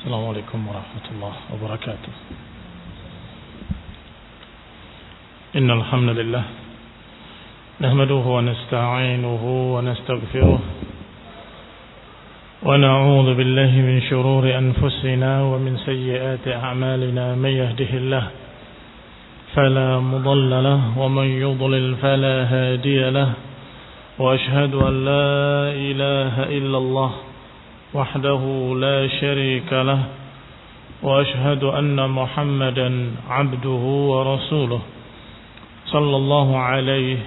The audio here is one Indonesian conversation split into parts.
السلام عليكم ورحمة الله وبركاته. إن الحمد لله نحمده ونستعينه ونستغفره ونعوذ بالله من شرور أنفسنا ومن سيئات أعمالنا. من يهده الله فلا مضل له ومن يضلل فلا هادي له، وأشهد أن لا إله إلا الله وحده لا شريك له، وأشهد أن محمدا عبده ورسوله صلى الله عليه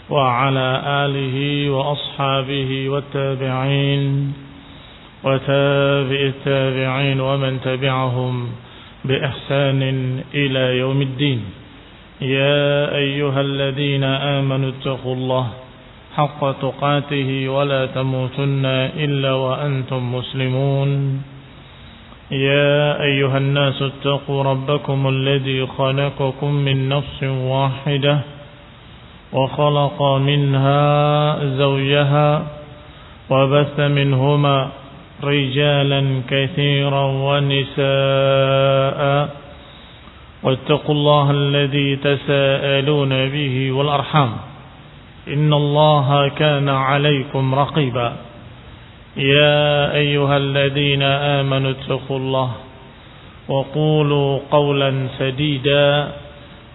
وعلى آله وأصحابه والتابعين وتابع التابعين ومن تبعهم بإحسان إلى يوم الدين. يا أيها الذين آمنوا اتقوا الله حق تقاته ولا تموتن إلا وأنتم مسلمون. يا أيها الناس اتقوا ربكم الذي خلقكم من نفس واحدة وخلق منها زوجها وبث منهما رجالا كثيرا ونساء، واتقوا الله الذي تساءلون به والأرحام إن الله كان عليكم رقيبا. يا أيها الذين آمنوا اتقوا الله وقولوا قولا سديدا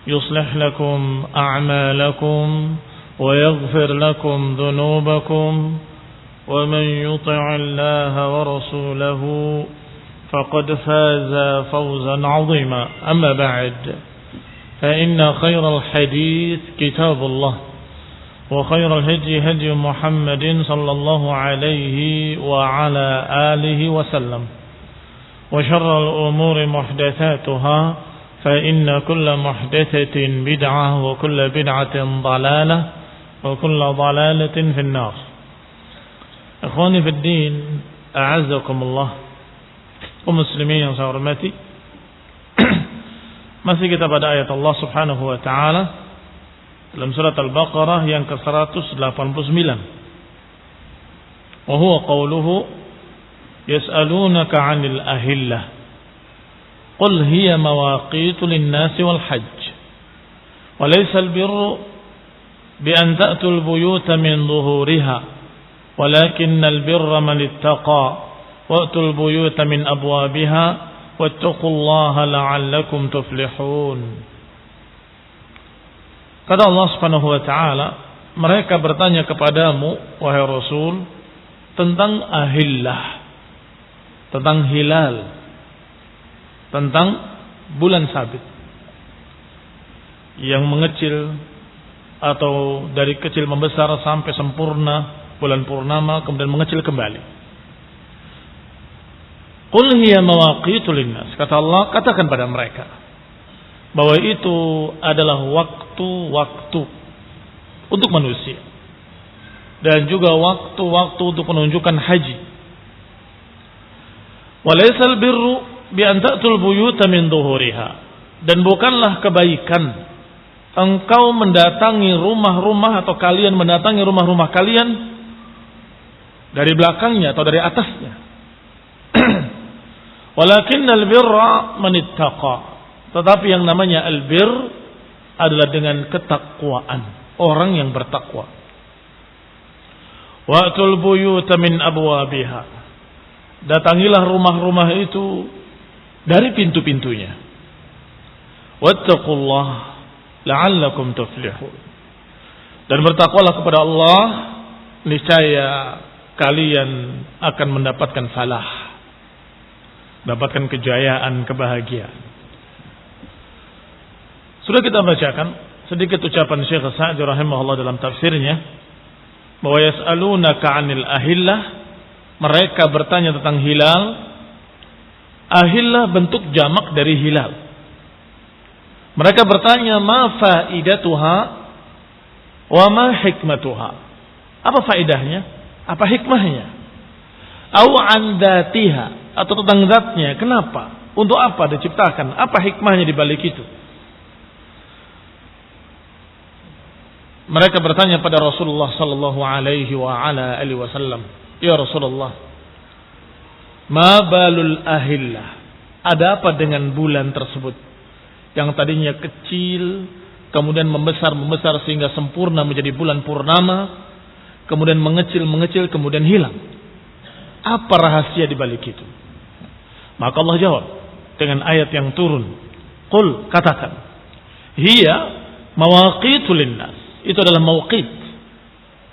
يصلح لكم أعمالكم ويغفر لكم ذنوبكم، ومن يطع الله ورسوله فقد فاز فوزا عظيما. أما بعد، فإن خير الحديث كتاب الله، وخير الهدي هدي محمد صلى الله عليه وعلى آله وسلم، وشر الأمور محدثاتها، فإن كل محدثة بدعة وكل بدعة ضلالة وكل ضلالة في النار. Ikhwani fi din, a'azzakumullah, kaum muslimin yang saya hormati. Masih kita pada ayat Allah Subhanahu wa taala dalam surat Al-Baqarah yang ke-189. Wa huwa qawluhu yas'alunaka 'anil ahillah qul hiya mawaqitu lin-nasi wal hajj wa laysa al-birru bi an ta'tul buyuta min dhuhuriha walakinnal birra man ittaqa wa'tul buyuta min abwabiha wattaqullaha la'allakum tuflihun. Kata Allah Subhanahu wa taala, mereka bertanya kepadamu wahai Rasul tentang ahillah, tentang hilal, tentang bulan sabit yang mengecil atau dari kecil membesar sampai sempurna bulan purnama kemudian mengecil kembali. Qul hiya mawaqitu linnas, kata Allah, katakan pada mereka bahwa itu adalah waktu-waktu untuk manusia dan juga waktu-waktu untuk menunjukkan haji. Walaysal birru bi an ta'tul buyuta min dhuhuriha, dan bukanlah kebaikan engkau mendatangi rumah-rumah atau kalian mendatangi rumah-rumah kalian dari belakangnya atau dari atasnya. Walakinnal birra man ittaqa, tetapi yang namanya albir adalah dengan ketakwaan, orang yang bertakwa. Wa'tul buyuta min abwabiha, datangilah rumah-rumah itu dari pintu-pintunya. Wattaqullah la'allakum tuflihun, dan bertakwalah kepada Allah, niscaya kalian akan mendapatkan falah, mendapatkan kejayaan, kebahagiaan. Sudah kita bacakan sedikit ucapan Syekh Sa'di rahimahullah dalam tafsirnya bahwa yas'alunaka 'anil ahillah, mereka bertanya tentang hilal. Ahillah bentuk jamak dari hilal. Mereka bertanya ma faidatuha wa ma hikmatuha, apa faidahnya, apa hikmahnya, au an dzatiha, atau tentang zatnya, kenapa, untuk apa diciptakan, apa hikmahnya di balik itu. Mereka bertanya pada Rasulullah sallallahu alaihi wa ala alihi wasallam, ya Rasulullah, Ma balul ahillah. Ada apa dengan bulan tersebut? Yang tadinya kecil, kemudian membesar sehingga sempurna menjadi bulan purnama, kemudian mengecil, kemudian hilang. Apa rahasia di balik itu? Maka Allah jawab dengan ayat yang turun. Qul, katakan. Hiya mawaqitu linnas. Itu adalah mawqit.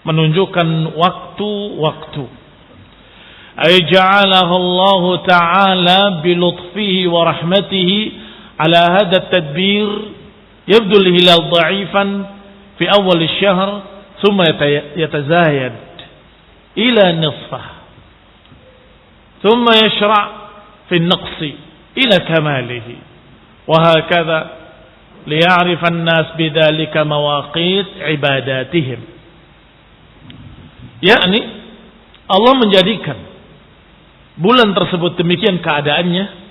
Menunjukkan waktu-waktu. Ay ja'alaha Allah Ta'ala bilutfihi wa rahmatihi ala hadha at-tadbir yabdu al-hilal dha'ifan fi awal ash-shahr thumma yatazayad ila nisfah thumma yashra' fi an-naqs ila kamalihi wa hakadha liya'rifa an-nas bidhalika mawaqit ibadatihim. Yakni Allah menjadikan bulan tersebut demikian keadaannya,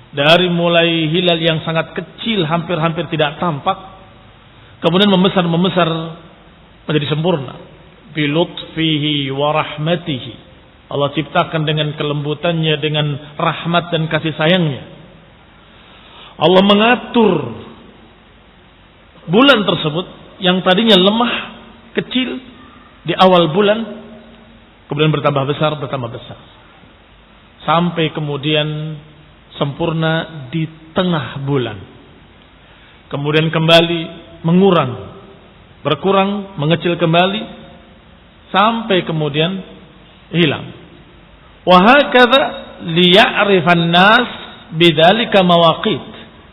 dari mulai hilal yang sangat kecil hampir-hampir tidak tampak, kemudian membesar menjadi sempurna. Bilutfihi wa rahmatihi. Allah ciptakan dengan kelembutannya, dengan rahmat dan kasih sayangnya. Allah mengatur bulan tersebut yang tadinya lemah, kecil di awal bulan, kemudian bertambah besar, sampai kemudian sempurna di tengah bulan. Kemudian kembali mengurang, berkurang, mengecil kembali, sampai kemudian hilang. Wa hakadha liya'rifan nas bidzalika mawaqit.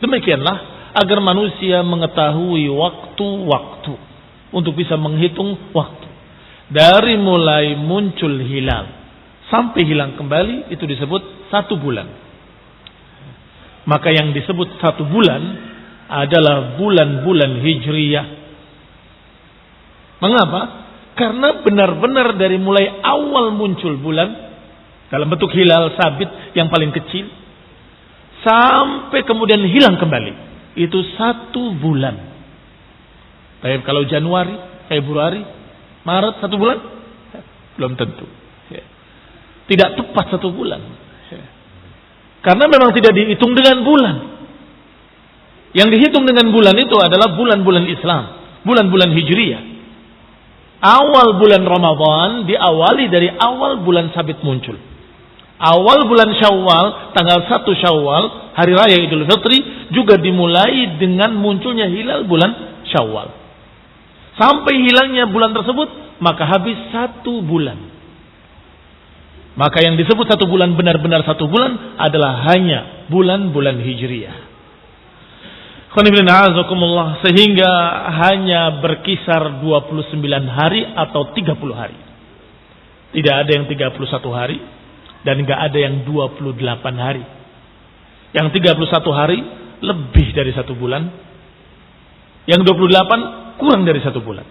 Demikianlah agar manusia mengetahui waktu-waktu, untuk bisa menghitung waktu. Dari mulai muncul hilal sampai hilang kembali, itu disebut 1 bulan. Maka yang disebut 1 bulan adalah bulan-bulan hijriyah. Mengapa? Karena benar-benar dari mulai awal muncul bulan dalam bentuk hilal sabit yang paling kecil, sampai kemudian hilang kembali, itu 1 bulan. Tapi kalau Januari, Februari, Maret 1 bulan? Belum tentu. Tidak tepat 1 bulan. Karena memang tidak dihitung dengan bulan. Yang dihitung dengan bulan itu adalah bulan-bulan Islam, bulan-bulan Hijriyah. Awal bulan Ramadan diawali dari awal bulan sabit muncul. Awal bulan Syawal, tanggal 1 Syawal, hari raya Idul Fitri, juga dimulai dengan munculnya hilal bulan Syawal. Sampai hilangnya bulan tersebut, maka habis 1 bulan. Maka yang disebut 1 bulan, benar-benar 1 bulan, adalah hanya bulan-bulan Hijriyah. Sehingga hanya berkisar 29 hari atau 30 hari. Tidak ada yang 31 hari, dan tidak ada yang 28 hari. Yang 31 hari lebih dari 1 bulan. Yang 28 kurang dari 1 bulan.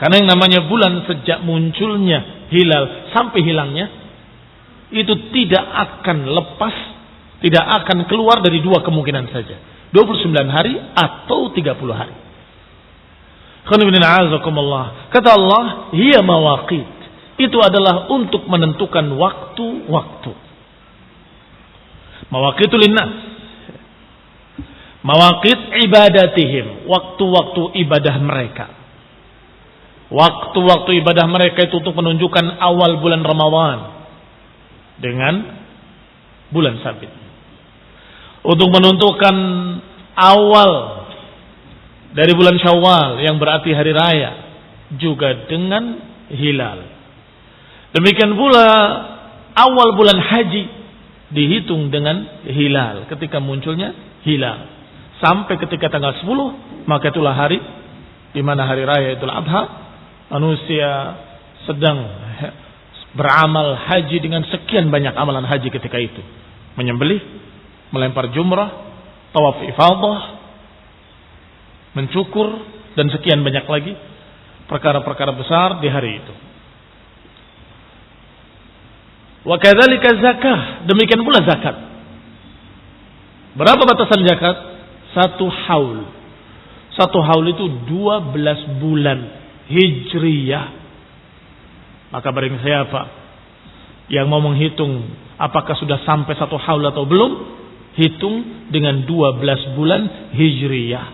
Karena yang namanya bulan sejak munculnya hilal sampai hilangnya, itu tidak akan lepas, tidak akan keluar dari 2 kemungkinan saja. 29 hari atau 30 hari. Kata Allah, hiya mawaqit. Itu adalah untuk menentukan waktu-waktu. Mawaqitul linnas. Mawaqit ibadatihim. Waktu-waktu ibadah mereka. Waktu-waktu ibadah mereka itu untuk menunjukkan awal bulan Ramadan dengan bulan sabit. Untuk menentukan awal dari bulan Syawal yang berarti hari raya juga dengan hilal. Demikian pula awal bulan haji dihitung dengan hilal ketika munculnya hilal. Sampai ketika tanggal 10, maka itulah hari di mana hari raya Idul Adha, manusia sedang beramal haji dengan sekian banyak amalan haji ketika itu. Menyembelih, melempar jumrah, tawaf ifadah, mencukur, dan sekian banyak lagi perkara-perkara besar di hari itu. Wa kadzalika zakah, demikian pula zakat. Berapa batasan zakat? 1 haul. 1 haul itu 12 bulan hijriyah. Maka barang siapa Yang mau menghitung apakah sudah sampai 1 haul atau belum, hitung dengan 12 bulan Hijriyah.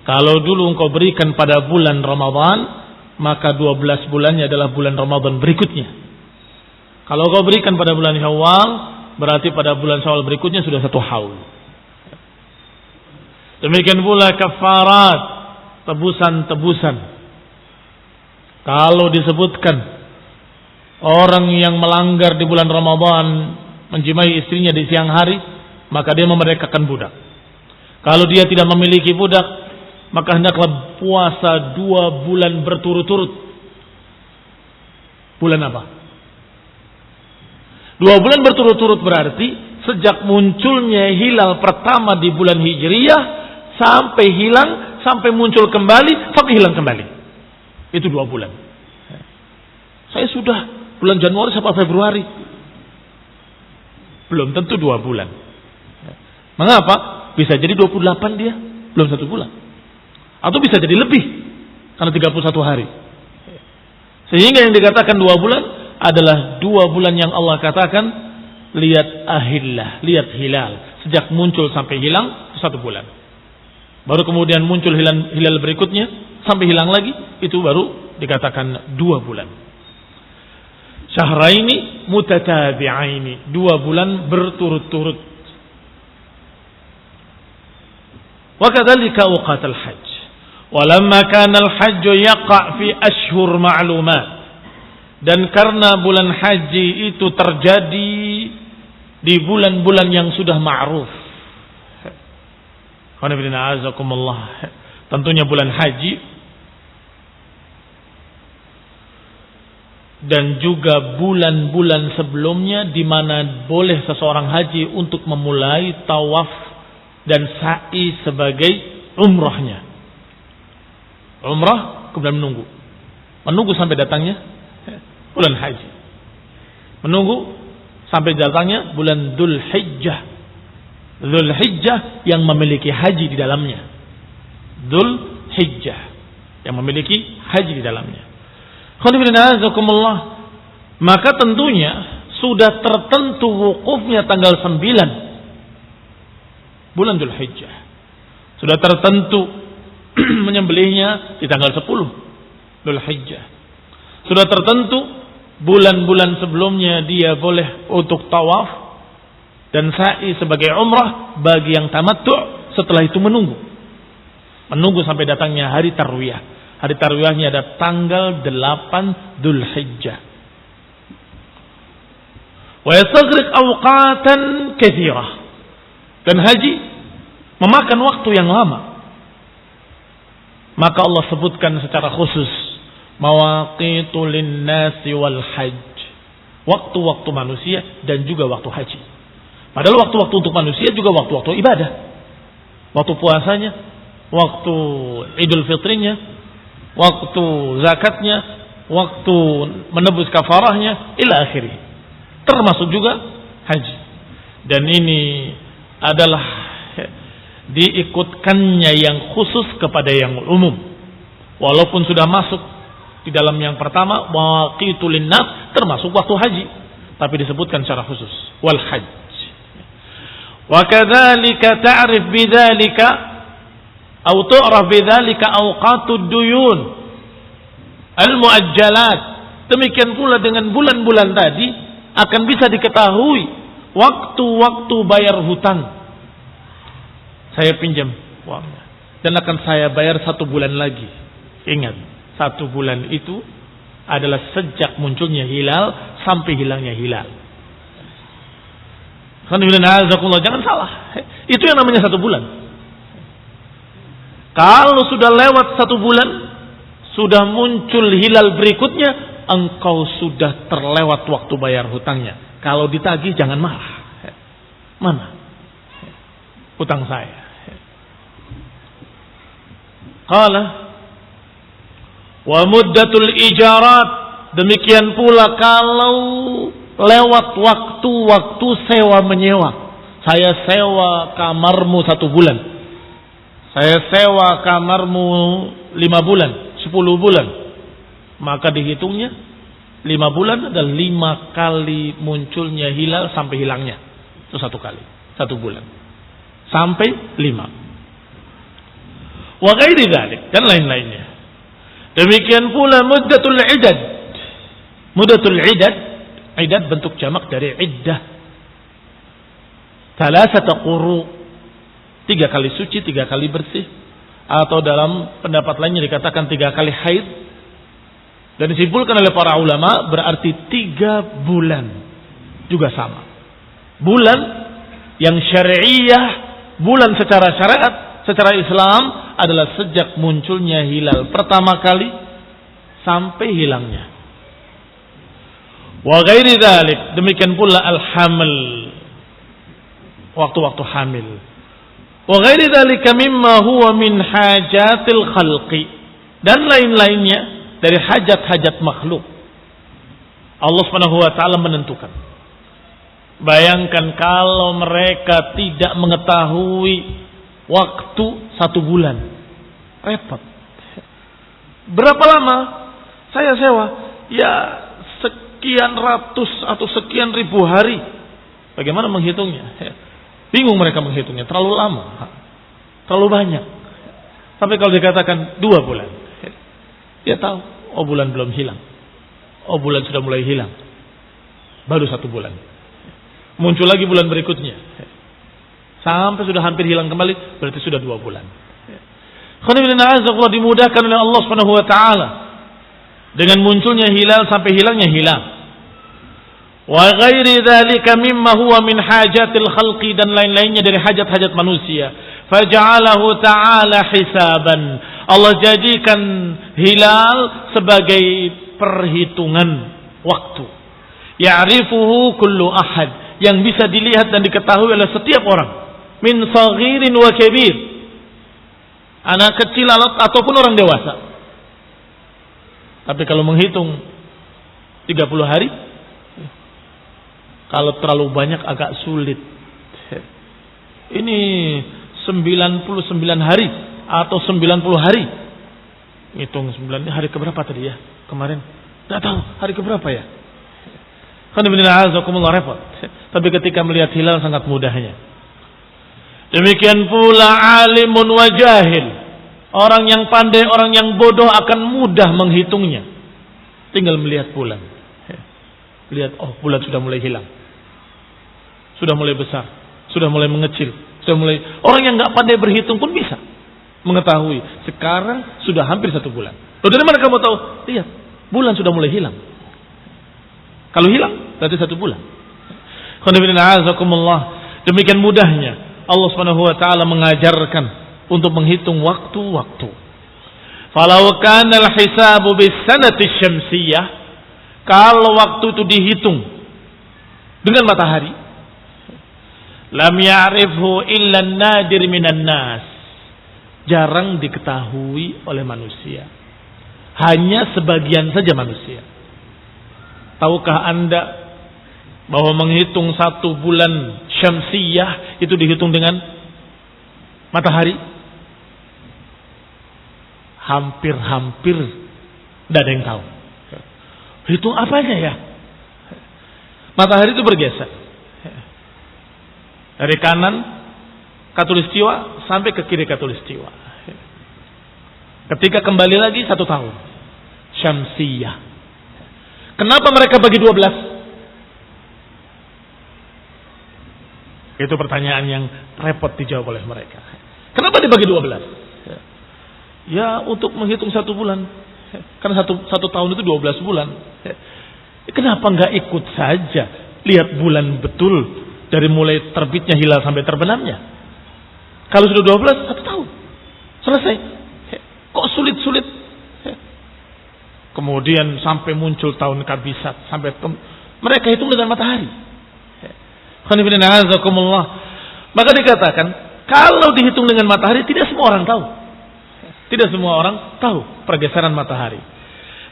Kalau dulu engkau berikan pada bulan Ramadan, maka 12 bulannya adalah bulan Ramadan berikutnya. Kalau engkau berikan pada bulan Syawal, berarti pada bulan Syawal berikutnya sudah 1 haul. Demikian pula kafarat, tebusan-tebusan. Kalau disebutkan orang yang melanggar di bulan Ramadan menjimai istrinya di siang hari, maka dia memerdekakan budak. Kalau dia tidak memiliki budak, maka hendaklah puasa 2 bulan berturut-turut. Bulan apa? 2 bulan berturut-turut berarti sejak munculnya hilal pertama di bulan Hijriyah sampai hilang, sampai muncul kembali, sampai hilang kembali. Itu 2 bulan. Saya sudah bulan Januari sampai Februari. Belum tentu 2 bulan. Mengapa? Bisa jadi 28 dia, belum 1 bulan. Atau bisa jadi lebih, karena 31 hari. Sehingga yang dikatakan 2 bulan adalah 2 bulan yang Allah katakan, lihat ahillah, lihat hilal. Sejak muncul sampai hilang, 1 bulan. Baru kemudian muncul hilal berikutnya, sampai hilang lagi, itu baru dikatakan 2 bulan. Syahraini mutatabi'aini, 2 bulan berturut-turut. Wa kadzalika awqatul hajj. Walamma kana al-hajj yaqa' fi ashhur ma'lumat. Dan karena bulan haji itu terjadi di bulan-bulan yang sudah ma'ruf. Tentunya bulan haji dan juga bulan-bulan sebelumnya di mana boleh seseorang haji untuk memulai tawaf dan sa'i sebagai umrahnya. Umrah kemudian menunggu sampai datangnya bulan haji. Menunggu sampai datangnya bulan Dzulhijjah. Dzulhijjah yang memiliki haji di dalamnya. Dzulhijjah yang memiliki haji di dalamnya. Maka tentunya sudah tertentu wukufnya tanggal 9 bulan Dzulhijjah. Sudah tertentu menyembelihnya di tanggal 10 Dzulhijjah. Sudah tertentu bulan-bulan sebelumnya dia boleh untuk tawaf dan sa'i sebagai umrah bagi yang tamattu'. Setelah itu menunggu sampai datangnya hari tarwiyah. Hari tarwiyahnya ada tanggal 8 Dzulhijjah. Wa yastaghriq awqatan katsirah. Dan haji memakan waktu yang lama. Maka Allah sebutkan secara khusus mawaqitu lin-nasi wal hajj. Waktu-waktu manusia dan juga waktu haji. Padahal waktu-waktu untuk manusia juga waktu-waktu ibadah. Waktu puasanya, waktu Idul Fitrinya, waktu zakatnya, waktu menebus kafarahnya, ila akhirih. Termasuk juga haji. Dan ini adalah diikutkannya yang khusus kepada yang umum. Walaupun sudah masuk di dalam yang pertama, waqitu linnas, termasuk waktu haji. Tapi disebutkan secara khusus. Wal hajj. Wa kadzalika ta'rif bidzalika atau tu'raf bidzalika awqatud duyun al-muajjalat. Demikian pula dengan bulan-bulan tadi akan bisa diketahui waktu-waktu bayar hutang. Saya pinjam uangnya dan akan saya bayar 1 bulan lagi. Ingat, 1 bulan itu adalah sejak munculnya hilal sampai hilangnya hilal. Jangan salah. Itu yang namanya 1 bulan. Kalau sudah lewat 1 bulan, sudah muncul hilal berikutnya, engkau sudah terlewat waktu bayar hutangnya. Kalau ditagih jangan marah. Mana hutang saya? Qala wa muddatul ijarat. Demikian pula kalau lewat waktu-waktu sewa menyewa. Saya sewa kamarmu 1 bulan. Saya sewa kamarmu 5 bulan, 10 bulan. Maka dihitungnya 5 bulan adalah 5 kali munculnya hilal sampai hilangnya. Itu 1 kali. 1 bulan. Sampai 5. Wa ghairi dzalik, dan lain-lainnya. Demikian pula muddatul idad. Muddatul idad, idad bentuk jamak dari iddah. 3 quru. 3 kali suci, 3 kali bersih. Atau dalam pendapat lainnya dikatakan 3 kali haid. Dan disimpulkan oleh para ulama berarti 3 bulan. Juga sama. Bulan yang syariah, bulan secara syariat, secara Islam adalah sejak munculnya hilal pertama kali sampai hilangnya. Wa ghairi dzalik, demikian pula al-haml, waktu-waktu hamil. Wa ghairi dzalika mimma huwa min hajatil khalqi, dan lain-lainnya dari hajat-hajat makhluk. Allah Subhanahu wa taala menentukan. Bayangkan kalau mereka tidak mengetahui waktu 1 bulan. Repot. Berapa lama saya sewa? Ya sekian ratus atau sekian ribu hari. Bagaimana menghitungnya? Bingung mereka menghitungnya. Terlalu lama. Terlalu banyak. Sampai kalau dikatakan 2 bulan. Dia tahu, oh bulan belum hilang. Oh bulan sudah mulai hilang. Baru 1 bulan. Muncul lagi bulan berikutnya. Sampai sudah hampir hilang kembali, berarti sudah 2 bulan. Dimudahkan oleh Allah Subhanahu wa taala dengan munculnya hilal sampai hilangnya hilal. Wa ghairi dzalika mimma huwa min hajatil khalqi, dan lain-lainnya dari hajat-hajat manusia. Faja'alahu ta'ala hisaban. Allah jadikan hilal sebagai perhitungan waktu. Ya'rifuhu kullu ahad, yang bisa dilihat dan diketahui oleh setiap orang. Min saghirin wa kabir, anak kecil ataupun orang dewasa. Tapi kalau menghitung 30 hari, kalau terlalu banyak agak sulit. Ini 99 hari atau 90 hari. Hitung 9 hari keberapa tadi ya? Kemarin enggak tahu hari keberapa ya. Repot. Tapi ketika melihat hilal sangat mudahnya. Demikian pula alimun wa jahil. Orang yang pandai, orang yang bodoh akan mudah menghitungnya. Tinggal melihat bulan. Lihat, oh bulan sudah mulai hilang. Sudah mulai besar. Sudah mulai mengecil. Sudah mulai. Orang yang nggak pandai berhitung pun bisa mengetahui. Sekarang sudah hampir 1 bulan. Loh, dari mana kamu tahu? Lihat, bulan sudah mulai hilang. Kalau hilang, berarti 1 bulan. Demikian mudahnya Allah Subhanahu wa taala mengajarkan untuk menghitung waktu-waktu. Falau kana al-hisabu bis-sanati syamsiyah, kalau waktu itu dihitung dengan matahari, lam ya'rifhu illa an-nadir minan nas, jarang diketahui oleh manusia. Hanya sebagian saja manusia. Tahukah Anda bahwa menghitung 1 bulan syamsiyah itu dihitung dengan matahari? Hampir-hampir tidak ada yang tahu. Hitung apanya ya? Matahari itu bergeser dari kanan khatulistiwa sampai ke kiri khatulistiwa. Ketika kembali lagi 1 tahun syamsiyah. Kenapa mereka bagi 12? Itu pertanyaan yang repot dijawab oleh mereka. Kenapa dibagi 12? Ya untuk menghitung 1 bulan. Karena satu tahun itu 12 bulan. Kenapa nggak ikut saja lihat bulan betul dari mulai terbitnya hilal sampai terbenamnya? Kalau sudah 12, 1 tahun selesai. Kok sulit-sulit? Kemudian sampai muncul tahun kabisat, sampai mereka hitung dengan matahari. Maka dikatakan kalau dihitung dengan matahari tidak semua orang tahu. Tidak semua orang tahu pergeseran matahari.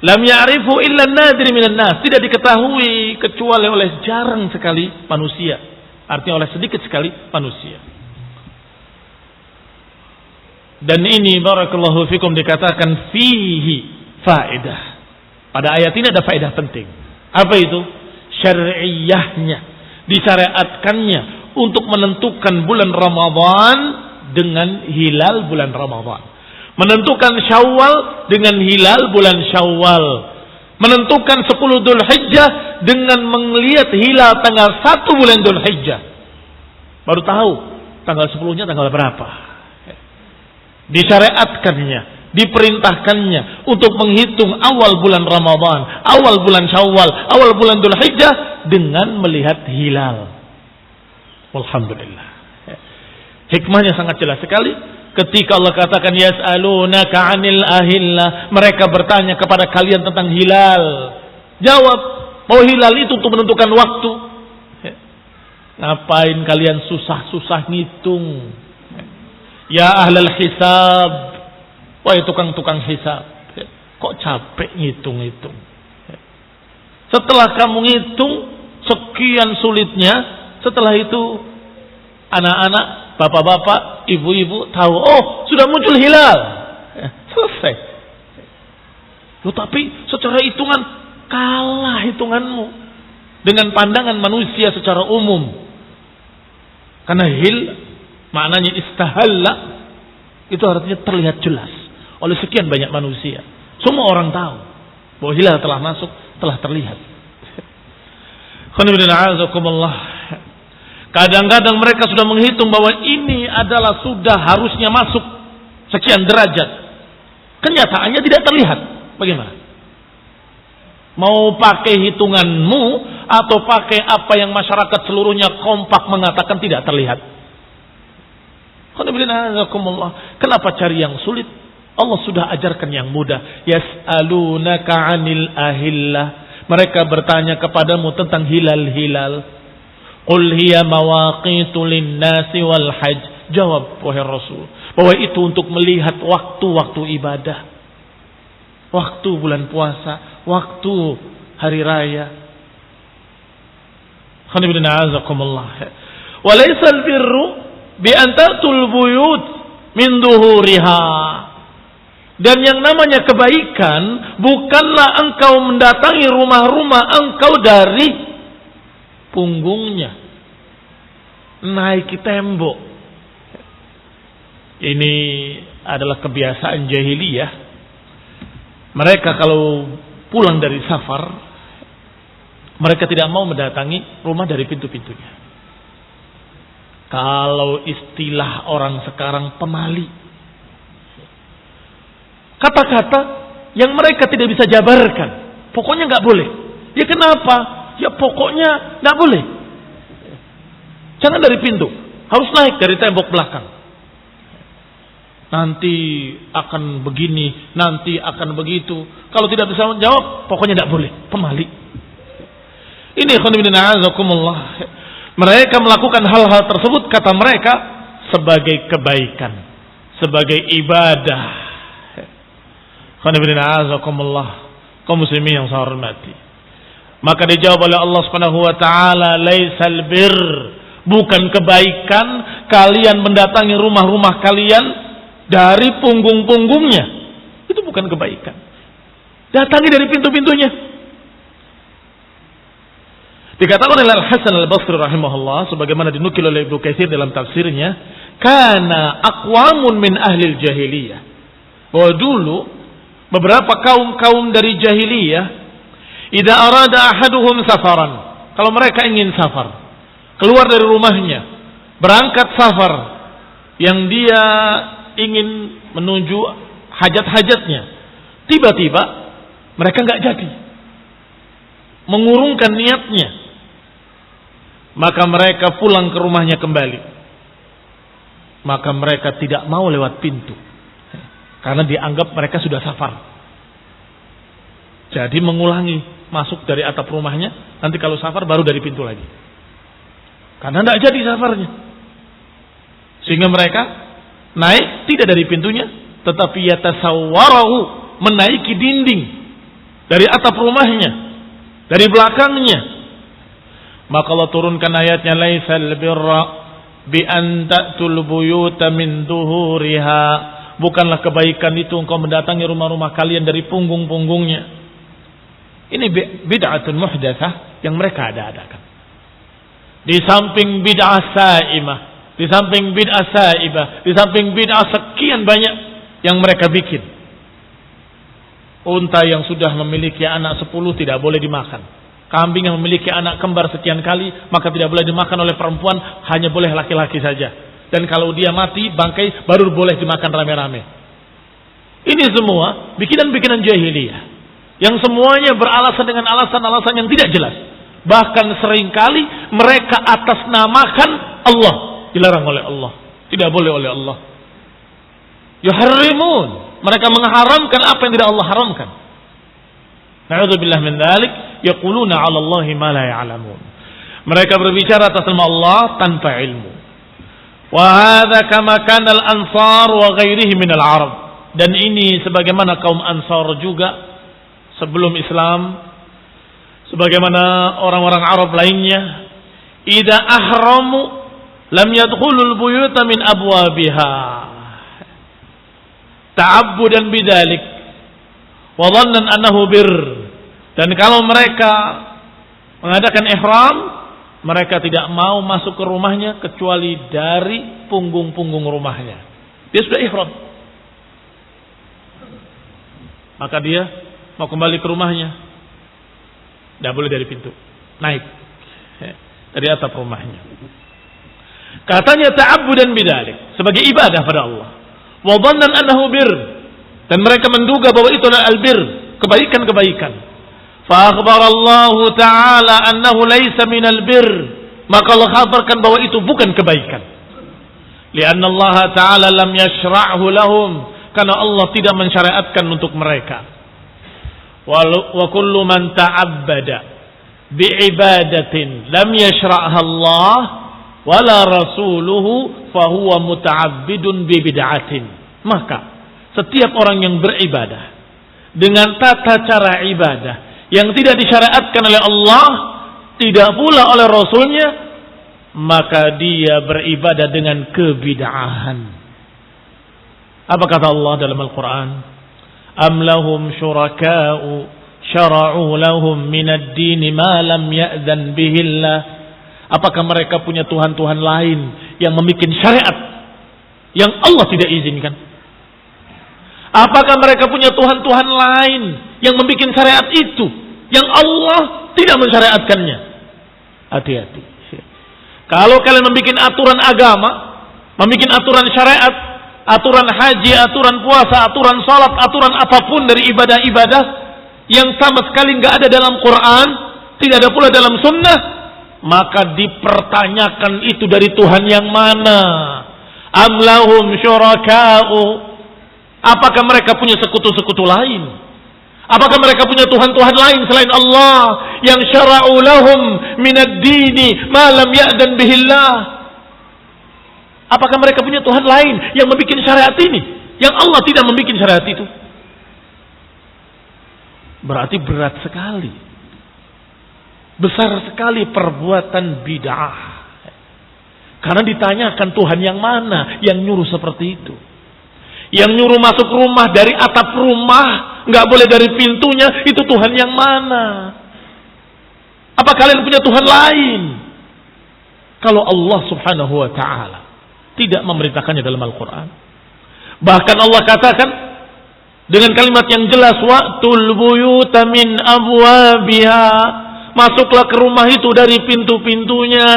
Lam ya'rifu illa an-nadir minan nas, tidak diketahui kecuali oleh jarang sekali manusia. Artinya oleh sedikit sekali manusia. Dan ini barakallahu fikum dikatakan fihi faedah. Pada ayat ini ada faedah penting. Apa itu? Syar'iyyahnya, disyariatkannya untuk menentukan bulan Ramadan dengan hilal bulan Ramadan. Menentukan Syawal dengan hilal bulan Syawal. Menentukan 10 Dzulhijjah dengan melihat hilal tanggal 1 bulan Dzulhijjah. Baru tahu tanggal 10-nya tanggal berapa. Disyariatkannya, diperintahkannya untuk menghitung awal bulan Ramadan, awal bulan Syawal, awal bulan Dzulhijjah dengan melihat hilal. Alhamdulillah. Hikmahnya sangat jelas sekali. Ketika Allah katakan yas'alunaka 'anil ahillah, mereka bertanya kepada kalian tentang hilal. Jawab, bahwa hilal itu untuk menentukan waktu. Ngapain kalian susah-susah ngitung? Ya ahlal hisab, wahai tukang-tukang hisab, kok capek ngitung-ngitung? Setelah kamu ngitung sekian sulitnya, setelah itu anak-anak, bapak-bapak, ibu-ibu tahu, oh sudah muncul hilal, selesai. Tapi secara hitungan kalah hitunganmu dengan pandangan manusia secara umum. Karena maknanya istahalla, itu artinya terlihat jelas oleh sekian banyak manusia. Semua orang tahu bahwa hilal telah masuk, telah terlihat. Kadang-kadang mereka sudah menghitung bahwa ini adalah sudah harusnya masuk sekian derajat. Kenyataannya tidak terlihat. Bagaimana? Mau pakai hitunganmu atau pakai apa yang masyarakat seluruhnya kompak mengatakan tidak terlihat? Kenapa cari yang sulit? Allah sudah ajarkan yang mudah. Yas'alunaka 'anil ahillah. Mereka bertanya kepadamu tentang hilal-hilal. Qul hiya mawaqitu lin-nasi wal hajj. Jawab wahai Rasul, bahwa itu untuk melihat waktu-waktu ibadah. Waktu bulan puasa, waktu hari raya. Wa laysa al-birru bi an ta'tul buyut min duhuriha. Dan yang namanya kebaikan bukanlah engkau mendatangi rumah-rumah engkau dari punggungnya, naiki tembok. Ini adalah kebiasaan jahiliyah. Mereka kalau pulang dari safar, mereka tidak mau mendatangi rumah dari pintu-pintunya. Kalau istilah orang sekarang pemali, kata-kata yang mereka tidak bisa jabarkan, pokoknya nggak boleh. Ya kenapa? Ya pokoknya nggak boleh. Jangan dari pintu, harus naik dari tembok belakang. Nanti akan begini, nanti akan begitu. Kalau tidak bisa menjawab, pokoknya nggak boleh. Pemali. Ini khonibidinazakumullah. Mereka melakukan hal-hal tersebut, kata mereka, sebagai kebaikan, sebagai ibadah. Khonibidinazakumullah, kaum muslimin yang saya hormati. Maka dijawab oleh Allah Subhanahu wa taala, laisal bir, bukan kebaikan kalian mendatangi rumah-rumah kalian dari punggung-punggungnya. Itu bukan kebaikan. Datangi dari pintu-pintunya. Dikatakan oleh Al-Hasan Al-Basri rahimahullah, sebagaimana dinukil oleh Ibnu Katsir dalam tafsirnya, kana aqwamun min ahli jahiliyah. Bahwa dulu beberapa kaum-kaum dari jahiliyah, idza arada ahaduhum safaran, kalau mereka ingin safar, keluar dari rumahnya, berangkat safar, yang dia ingin menuju hajat-hajatnya, tiba-tiba mereka nggak jadi mengurungkan niatnya, maka mereka pulang ke rumahnya kembali. Maka mereka tidak mau lewat pintu, karena dianggap mereka sudah safar. Jadi mengulangi masuk dari atap rumahnya, nanti kalau safar baru dari pintu lagi, karena tidak jadi safarnya. Sehingga mereka naik tidak dari pintunya, tetapi yatasawwarahu, menaiki dinding dari atap rumahnya, dari belakangnya. Maka Allah turunkan ayatnya, laisal birra bi an ta'tul buyuta min duhuriha, bukanlah kebaikan itu engkau mendatangi rumah-rumah kalian dari punggung-punggungnya. Ini bid'atun muhdatsah yang mereka ada-adakan. Di samping bid'ah saimah, di samping bid'ah saibah, di samping bid'ah sekian banyak yang mereka bikin. Unta yang sudah memiliki anak 10 tidak boleh dimakan. Kambing yang memiliki anak kembar sekian kali, maka tidak boleh dimakan oleh perempuan, hanya boleh laki-laki saja. Dan kalau dia mati, bangkai baru boleh dimakan rame-rame. Ini semua bikinan-bikinan jahiliyah, yang semuanya beralasan dengan alasan-alasan yang tidak jelas. Bahkan seringkali mereka atasnamakan Allah. Dilarang oleh Allah, tidak boleh oleh Allah. Yuharrimun, mereka mengharamkan apa yang tidak Allah haramkan. Na'udzubillah min dzalik, yaquluna 'ala Allahi ma la ya'lamun. Mereka berbicara atas nama Allah tanpa ilmu. Wa hadza kama kana al-ansar wa ghairihi min al-arab. Dan ini sebagaimana kaum Ansar juga sebelum Islam, sebagaimana orang-orang Arab lainnya, idza ahramu lam yadkhulul buyuta min abwabiha ta'abbudan bidzalik wa dhannan annahu bir. Dan kalau mereka mengadakan ihram, mereka tidak mau masuk ke rumahnya kecuali dari punggung-punggung rumahnya. Dia sudah ihram, maka dia mau kembali ke rumahnya, tidak boleh dari pintu, naik dari atap rumahnya. Katanya ta'abbudan bidzalik, sebagai ibadah pada Allah. Wa dhannan annahu bir, dan mereka menduga bahwa itu adalah albir, kebaikan-kebaikan. Fa akhbara Allah Ta'ala annahu laysa minal bir, maka Allah khabarkan bahwa itu bukan kebaikan. Lianna Allah Ta'ala lam yashra'hu lahum, karena Allah tidak mensyariatkan untuk mereka. Wa kullu man ta'abbada bi'ibadatin lam yashra'ha Allah wala rasuluhu fahuwa muta'abbidun bi bid'atin. Maka setiap orang yang beribadah dengan tata cara ibadah yang tidak disyariatkan oleh Allah, tidak pula oleh Rasulnya, maka dia beribadah dengan kebid'ahan. Apa kata Allah dalam Al-Quran? Am lahum syuraka'u syara'u lahum minad dini ma lam ya'zan bihillah. Apakah mereka punya Tuhan-Tuhan lain yang membuat syariat yang Allah tidak izinkan? Apakah mereka punya Tuhan-Tuhan lain yang membuat syariat itu yang Allah tidak mensyariatkannya? Hati-hati. Kalau kalian membuat aturan agama, membuat aturan syariat, aturan haji, aturan puasa, aturan salat, aturan apapun dari ibadah-ibadah yang sama sekali nggak ada dalam Quran, tidak ada pula dalam sunnah, maka dipertanyakan itu dari Tuhan yang mana? Am lahum syuraka'u, apakah mereka punya sekutu-sekutu lain? Apakah mereka punya Tuhan-Tuhan lain selain Allah yang syara'u lahum minad dini ma lam ya'dan bihillah? Apakah mereka punya Tuhan lain yang membuat syariat ini yang Allah tidak membuat syariat itu? Berarti berat sekali, besar sekali perbuatan bid'ah. Karena ditanyakan Tuhan yang mana yang nyuruh seperti itu. Yang nyuruh masuk rumah dari atap rumah, nggak boleh dari pintunya, itu Tuhan yang mana? Apa kalian punya Tuhan lain? Kalau Allah Subhanahu wa Ta'ala tidak memerintahkannya dalam Al-Quran. Bahkan Allah katakan dengan kalimat yang jelas, wa'tul buyuta min abwabiha, masuklah ke rumah itu dari pintu-pintunya.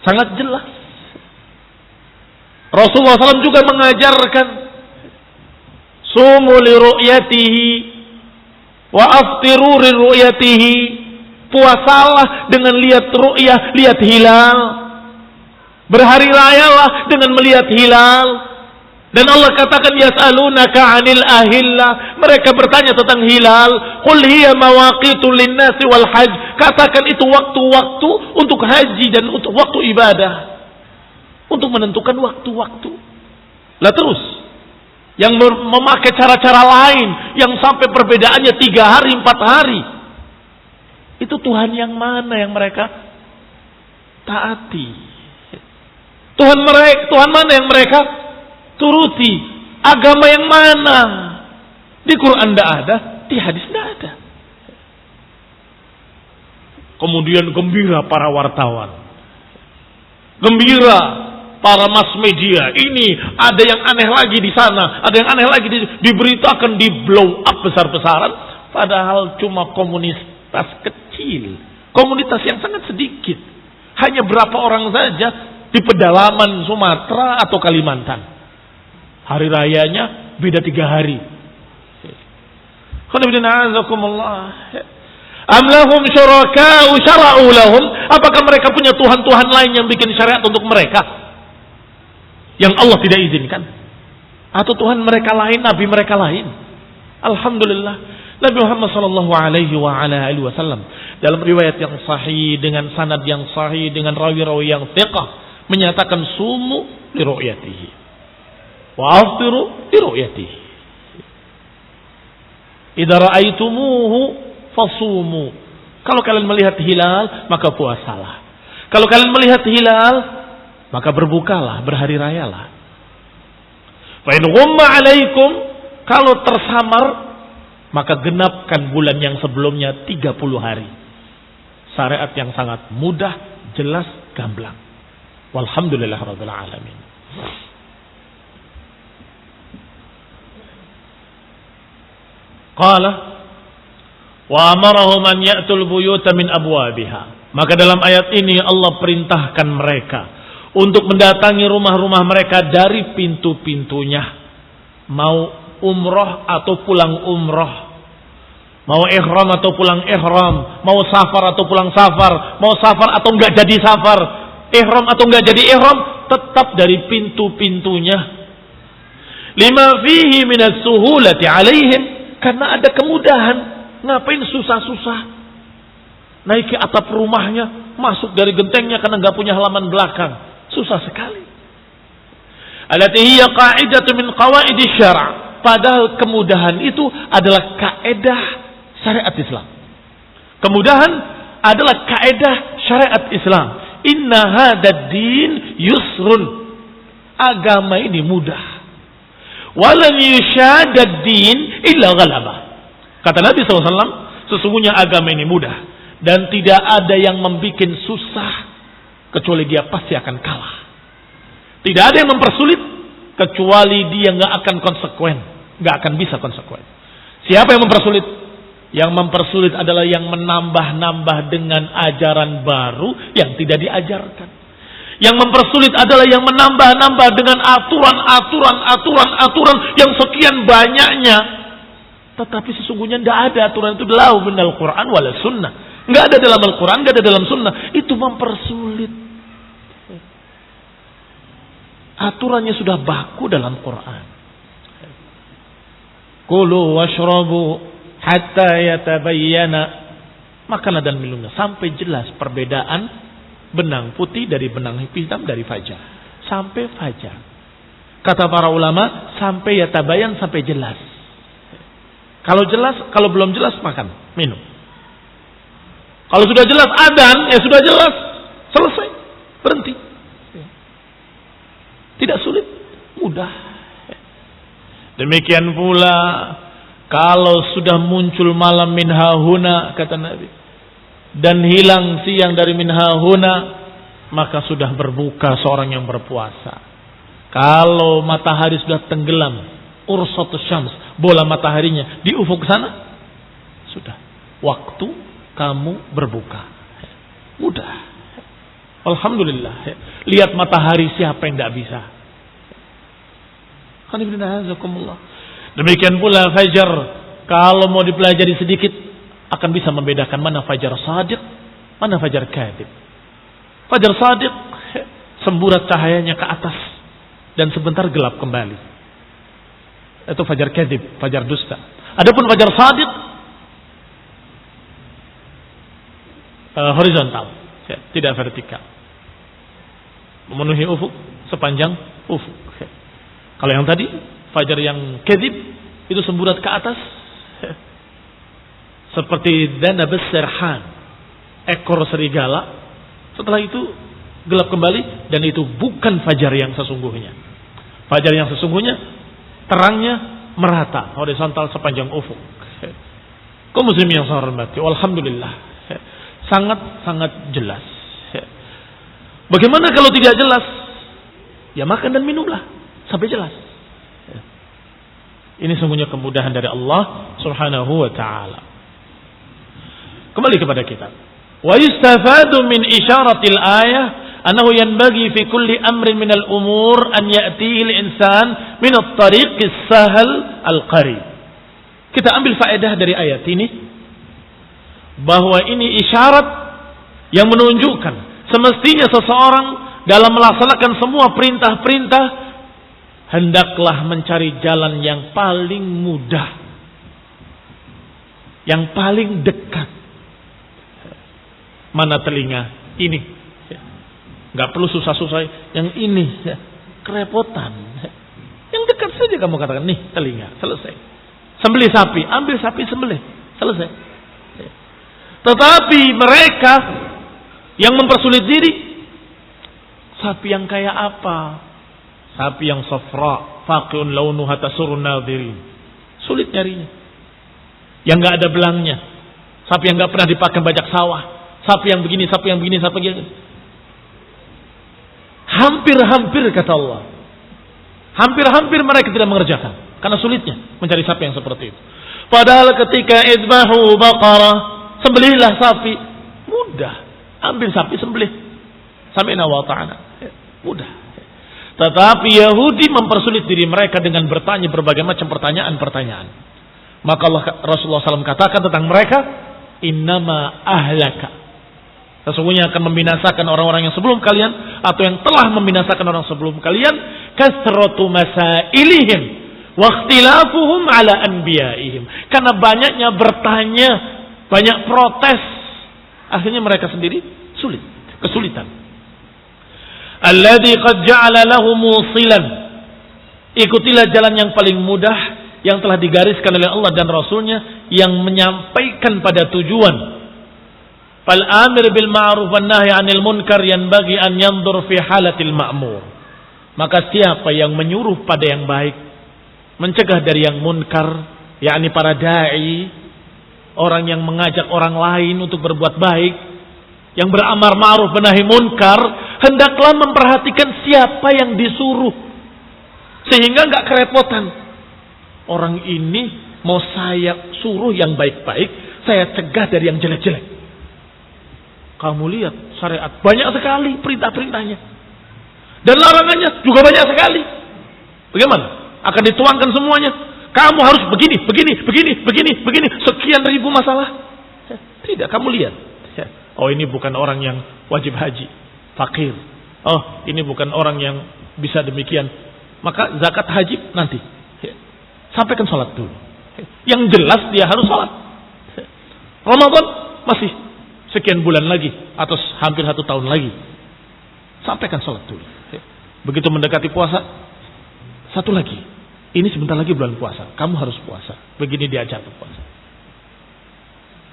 Sangat jelas. Rasulullah SAW juga mengajarkan sumu li ru'yatihi wa aftiru li ru'yatihi, puasalah dengan lihat ru'yah, lihat hilal, berhari rayalah dengan melihat hilal. Dan Allah katakan yas'alunaka 'anil ahillah, mereka bertanya tentang hilal, qul hiya mawaqitu lin-nasi wal hajj, katakan itu waktu-waktu untuk haji dan untuk waktu ibadah, untuk menentukan waktu-waktu. Lah terus yang memakai cara-cara lain yang sampai perbedaannya 3 hari 4 hari, itu Tuhan yang mana yang mereka taati? Tuhan mana yang mereka turuti? Agama yang mana? Di Quran tidak ada, di hadis tidak ada. Kemudian gembira para wartawan, gembira para mass media. Ini ada yang aneh lagi di sana, ada yang aneh lagi diberitakan, di blow up besar-besaran. Padahal cuma komunitas kecil, komunitas yang sangat sedikit, hanya berapa orang saja di pedalaman Sumatera atau Kalimantan. Hari rayanya beda 3 hari. Am lahum syuraka'u syara'u lahum, apakah mereka punya tuhan-tuhan lain yang bikin syariat untuk mereka yang Allah tidak izinkan? Atau Tuhan mereka lain, nabi mereka lain? Alhamdulillah, Nabi Muhammad sallallahu alaihi wasallam dalam riwayat yang sahih dengan sanad yang sahih dengan rawi-rawi yang thiqah menyatakan sumu li ru'yatihi wa aftiru li ru'yatihi. Idza ra'aitumuhu fasumu. Kalau kalian melihat hilal, maka puasalah. Kalau kalian melihat hilal, maka berbukalah, berhari rayalah. Fa in ghumma 'alaikum, kalau tersamar, maka genapkan bulan yang sebelumnya 30 hari. Syariat yang sangat mudah, jelas, gamblang. Walhamdulillahirabbil alamin. Qala wa amarahum an ya'tul buyuta min abwabiha. Maka dalam ayat ini Allah perintahkan mereka untuk mendatangi rumah-rumah mereka dari pintu-pintunya. Mau umroh atau pulang umroh, mau ihram atau pulang ihram, mau safar atau pulang safar, mau safar atau enggak jadi safar, ihram atau enggak jadi ihram, tetap dari pintu-pintunya. Lima fihi minas suhulati alaihim, karena ada kemudahan. Ngapain susah-susah naik ke atap rumahnya, masuk dari gentengnya karena enggak punya halaman belakang, susah sekali. Allati hiya qa'idatu min qawaidi syara', padahal kemudahan itu adalah kaedah syariat Islam. Kemudahan adalah kaedah syariat Islam. Inna hadad din yusrun, agama ini mudah. Walan yushadad din illa ghalabah. Kata Nabi SAW, sesungguhnya agama ini mudah dan tidak ada yang membuat susah kecuali dia pasti akan kalah. Tidak ada yang mempersulit kecuali dia nggak akan konsekuen, nggak akan bisa konsekuen. Siapa yang mempersulit? Yang mempersulit adalah yang menambah-nambah dengan ajaran baru yang tidak diajarkan. Yang mempersulit adalah yang menambah-nambah dengan aturan yang sekian banyaknya. Tetapi sesungguhnya tidak ada aturan itu lau minal Quran wala sunnah. Nggak ada dalam Al-Quran, nggak ada dalam sunnah. Itu mempersulit. Aturannya sudah baku dalam Quran. Kulu washrabu hatta yatabayyana, makanlah dan minumlah sampai jelas perbedaan benang putih dari benang hitam dari fajar. Sampai fajar. Kata para ulama, sampai yatabayyan, sampai jelas. Kalau jelas, kalau belum jelas makan, minum. Kalau sudah jelas adzan, ya sudah jelas, selesai, berhenti. Tidak sulit, mudah. Demikian pula kalau sudah muncul malam min hahuna, kata Nabi, dan hilang siang dari min hahuna, maka sudah berbuka seorang yang berpuasa. Kalau matahari sudah tenggelam, ursatus syams, bola mataharinya di ufuk sana, sudah waktu kamu berbuka. Mudah. Alhamdulillah. Lihat matahari, siapa yang tidak bisa? Demikian pula fajar, kalau mau dipelajari sedikit akan bisa membedakan mana fajar shadiq, mana fajar kadhib. Fajar shadiq semburat cahayanya ke atas dan sebentar gelap kembali. Itu fajar kadhib, fajar dusta. Adapun fajar shadiq horizontal, tidak vertikal, memenuhi ufuk sepanjang ufuk. Kalau yang tadi fajar yang kadhib itu semburat ke atas seperti danab serhan, ekor serigala. Setelah itu gelap kembali dan itu bukan fajar yang sesungguhnya. Fajar yang sesungguhnya terangnya merata horizontal sepanjang ufuk. Kaum muslimin yang saya hormati, alhamdulillah, sangat jelas. Bagaimana kalau tidak jelas? Ya makan dan minumlah sampai jelas. Ini semuanya kemudahan dari Allah Subhanahu wa taala. Kembali kepada kita. Wa yustafadu min isyaratil ayah annahu yanbaghi fi kulli amrin min al-umur an ya'tihi al-insan min at-tariq as-sahl al-qarib. Kita ambil faedah dari ayat ini bahwa ini isyarat yang menunjukkan semestinya seseorang dalam melaksanakan semua perintah-perintah hendaklah mencari jalan yang paling mudah, yang paling dekat. Mana telinga? Ini. Gak perlu susah-susah. Yang ini. Kerepotan. Yang dekat saja kamu katakan. Nih telinga. Selesai. Sembelih sapi. Ambil sapi sembelih. Selesai. Tetapi mereka yang mempersulit diri. Sapi yang kayak apa? Sapi yang safra. Faqiun launuha tasurun nadhirin. Sulit nyarinya. Yang gak ada belangnya. Sapi yang gak pernah dipakai bajak sawah. Sapi yang begini, sapi yang begini, sapi yang begini. Hampir-hampir kata Allah. Hampir-hampir mereka tidak mengerjakan. Karena sulitnya mencari sapi yang seperti itu. Padahal ketika idbahu baqarah, sembelihlah sapi. Mudah. Ambil sapi, sembelih. Sami'na wa ta'ana. Mudah. Tetapi Yahudi mempersulit diri mereka dengan bertanya berbagai macam pertanyaan-pertanyaan. Maka Rasulullah SAW katakan tentang mereka, innama ahlaka. Sesungguhnya akan membinasakan orang-orang yang sebelum kalian atau yang telah membinasakan orang sebelum kalian kasratu masailihim wa ikhtilafuhum ala anbiyaihim. Karena banyaknya bertanya, banyak protes, akhirnya mereka sendiri kesulitan. Alladzi qad ja'ala lahu musilan. Ikutilah jalan yang paling mudah yang telah digariskan oleh Allah dan Rasulnya yang menyampaikan pada tujuan. Fal amir bil ma'ruf wan nahy 'anil munkar yanbaghi an yanzur fi halatil ma'mur. Maka siapa yang menyuruh pada yang baik, mencegah dari yang munkar, yakni para dai, orang yang mengajak orang lain untuk berbuat baik, yang beramar ma'ruf wa nahi munkar, hendaklah memperhatikan siapa yang disuruh sehingga enggak kerepotan. Orang ini mau saya suruh yang baik-baik, saya cegah dari yang jelek-jelek. Kamu lihat syariat banyak sekali perintah-perintahnya. Dan larangannya juga banyak sekali. Bagaimana? Akan dituangkan semuanya. Kamu harus begini. Sekian ribu masalah. Tidak, kamu lihat. Oh, ini bukan orang yang wajib haji. Fakir. Oh, ini bukan orang yang bisa demikian. Maka zakat haji nanti. Sampaikan sholat dulu. Yang jelas dia harus sholat. Ramadan masih sekian bulan lagi atau hampir 1 tahun lagi. Sampaikan sholat dulu. Begitu mendekati puasa, satu lagi. Ini sebentar lagi bulan puasa. Kamu harus puasa. Begini diajarkan puasa.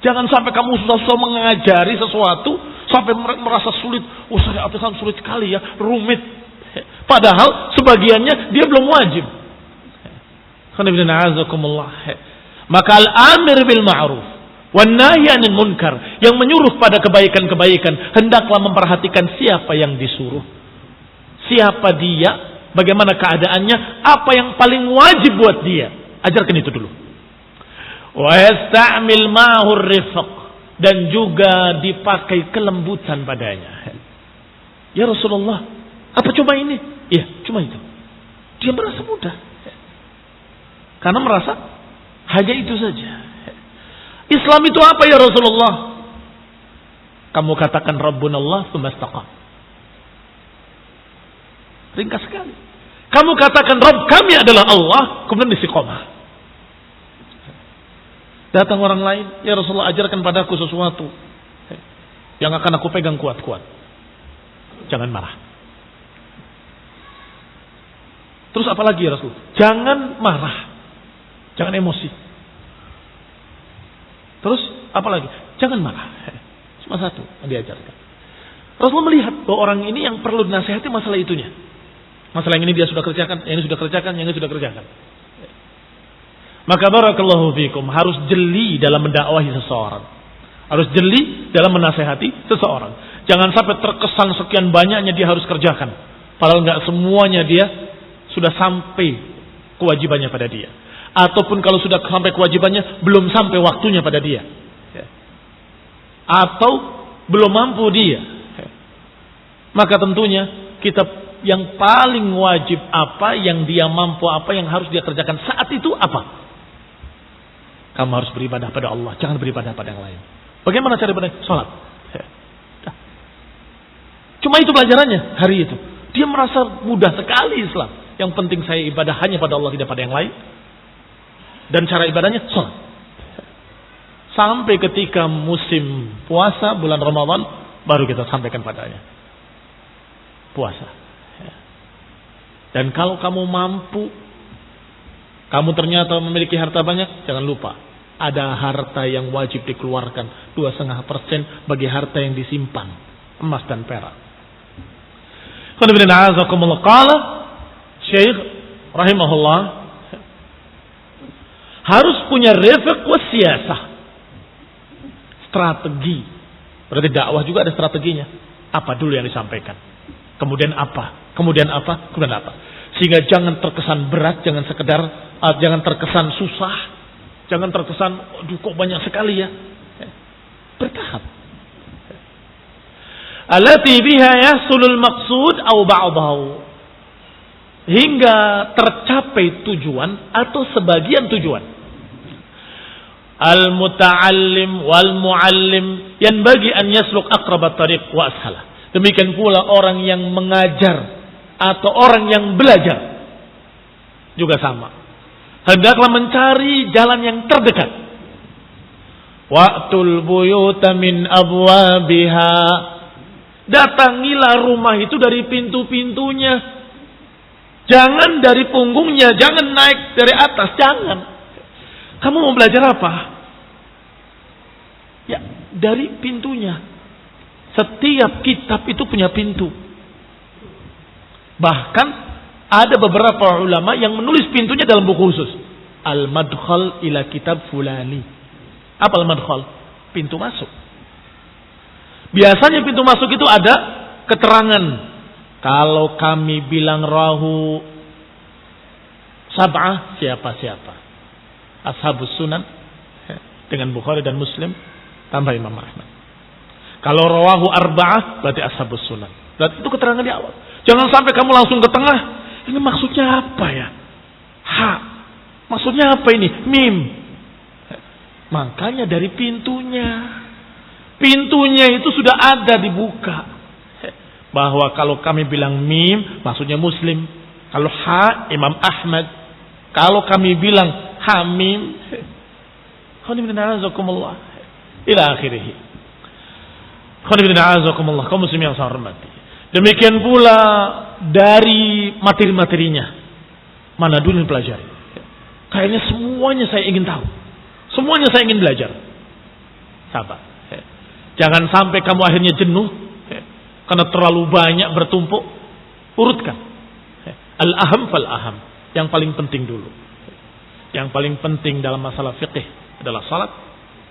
Jangan sampai kamu susah mengajari sesuatu sampai merasa sulit. Oh, syariat Islam sulit sekali ya, rumit. Padahal sebagiannya dia belum wajib. Maka al-amir bil ma'ruf wan nahy 'anil munkar, yang menyuruh pada kebaikan-kebaikan, hendaklah memperhatikan siapa yang disuruh. Siapa dia, bagaimana keadaannya, apa yang paling wajib buat dia. Ajarkan itu dulu. Wa yasta'mil ma'hu rifq, dan juga dipakai kelembutan padanya. Ya Rasulullah, apa cuma ini? Iya, cuma itu. Dia merasa mudah. Karena merasa hanya itu saja. Islam itu apa ya Rasulullah? Kamu katakan Rabbunallah tsumma istaqam. Ringkas sekali. Kamu katakan Rabb kami adalah Allah, kemudian istiqomah. Datang orang lain, ya Rasulullah ajarkan padaku sesuatu yang akan aku pegang kuat-kuat. Jangan marah. Terus apa lagi ya Rasul? Jangan marah. Jangan emosi. Terus apa lagi? Jangan marah. Cuma satu yang diajarkan. Rasulullah melihat bahwa orang ini yang perlu dinasihati masalah itunya. Masalah yang ini dia sudah kerjakan, yang ini sudah kerjakan, yang ini sudah kerjakan. Maka barakallahu fikum, harus jeli dalam mendakwahi seseorang. Harus jeli dalam menasehati seseorang. Jangan sampai terkesan sekian banyaknya dia harus kerjakan. Padahal enggak semuanya dia sudah sampai kewajibannya pada dia. Ataupun kalau sudah sampai kewajibannya, belum sampai waktunya pada dia. Atau belum mampu dia. Maka tentunya kita yang paling wajib apa, yang dia mampu apa, yang harus dia kerjakan saat itu apa. Kamu harus beribadah pada Allah, jangan beribadah pada yang lain. Bagaimana cara beribadah? Salat. Cuma itu pelajarannya hari itu. Dia merasa mudah sekali Islam. Yang penting saya ibadah hanya pada Allah, tidak pada yang lain. Dan cara ibadahnya salat. Sampai ketika musim puasa bulan Ramadan, baru kita sampaikan padanya. Puasa. Dan kalau kamu mampu, kamu ternyata memiliki harta banyak, jangan lupa. Ada harta yang wajib dikeluarkan. 2,5% bagi harta yang disimpan. Emas dan perak. Qala Syekh rahimahullah, harus punya rifq wa siyasah. Strategi. Berarti dakwah juga ada strateginya. Apa dulu yang disampaikan? Kemudian apa? Kemudian apa? Kemudian apa? Sehingga jangan terkesan berat, jangan terkesan susah. Jangan terkesan, aduh kok banyak sekali ya. Bertahap. Allati biha yahsulul maqsud aw ba'dahu. Hingga tercapai tujuan atau sebagian tujuan. Al-muta'allim wal mu'allim yanbaghi an yasluk aqrabat tariq wa ashalah. Demikian pula orang yang mengajar atau orang yang belajar juga sama. Hendaklah mencari jalan yang terdekat. Wa'tul buyuta min abwabiha. Datangilah rumah itu dari pintu-pintunya. Jangan dari punggungnya, jangan naik dari atas, jangan. Kamu mau belajar apa? Ya, dari pintunya. Setiap kitab itu punya pintu. Bahkan ada beberapa ulama yang menulis pintunya dalam buku khusus. Al-Madkhal ila kitab fulani. Apa al-Madkhal? Pintu masuk. Biasanya pintu masuk itu ada keterangan. Kalau kami bilang rahu sab'ah, siapa-siapa. Ashabus sunan. Dengan Bukhari dan Muslim. Tambah Imam Ahmad. Kalau rawahu arba'ah, berarti ashabus sunan. Berarti itu keterangan di awal. Jangan sampai kamu langsung ke tengah. Ini maksudnya apa ya? Ha. Maksudnya apa ini? Mim. Makanya dari pintunya. Pintunya itu sudah ada dibuka. Bahwa kalau kami bilang mim, maksudnya Muslim. Kalau ha, Imam Ahmad. Kalau kami bilang hamim, ila akhirih. Kaum muslim yang saya hormati. Demikian pula dari materi-materinya. Mana dulu pelajari. Kayaknya semuanya saya ingin tahu. Semuanya saya ingin belajar. Sabar. Jangan sampai kamu akhirnya jenuh. Karena terlalu banyak bertumpuk. Urutkan. Al-aham fal-aham. Yang paling penting dulu. Yang paling penting dalam masalah fiqih adalah salat.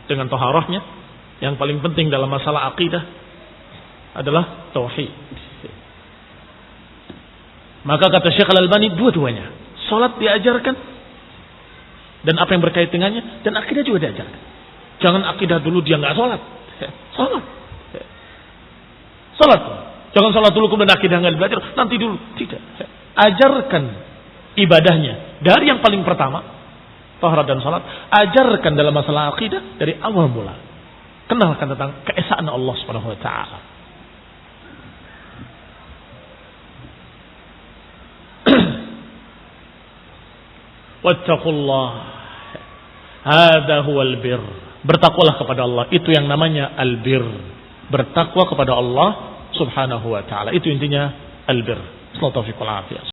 Dengan toharahnya. Yang paling penting dalam masalah akidah adalah tauhid. Maka kata Syekh Al-Albani, dua-duanya. Salat diajarkan dan apa yang berkait dengannya, dan akidah juga diajarkan. Jangan akidah dulu dia enggak salat. Salat. Salat. Jangan salat dulu kemudian akidah enggak belajar, nanti dulu. Tidak. Ajarkan ibadahnya dari yang paling pertama, taharah dan salat. Ajarkan dalam masalah akidah dari awal mula. Kenalkan tentang keesaan Allah Subhanahu wa taala. Wattaqullah. Hada huwal bir. Bertakwalah kepada Allah. Itu yang namanya albir. Bertakwa kepada Allah Subhanahu wa taala. Itu intinya albir. Sallallahu alaihi wasallam.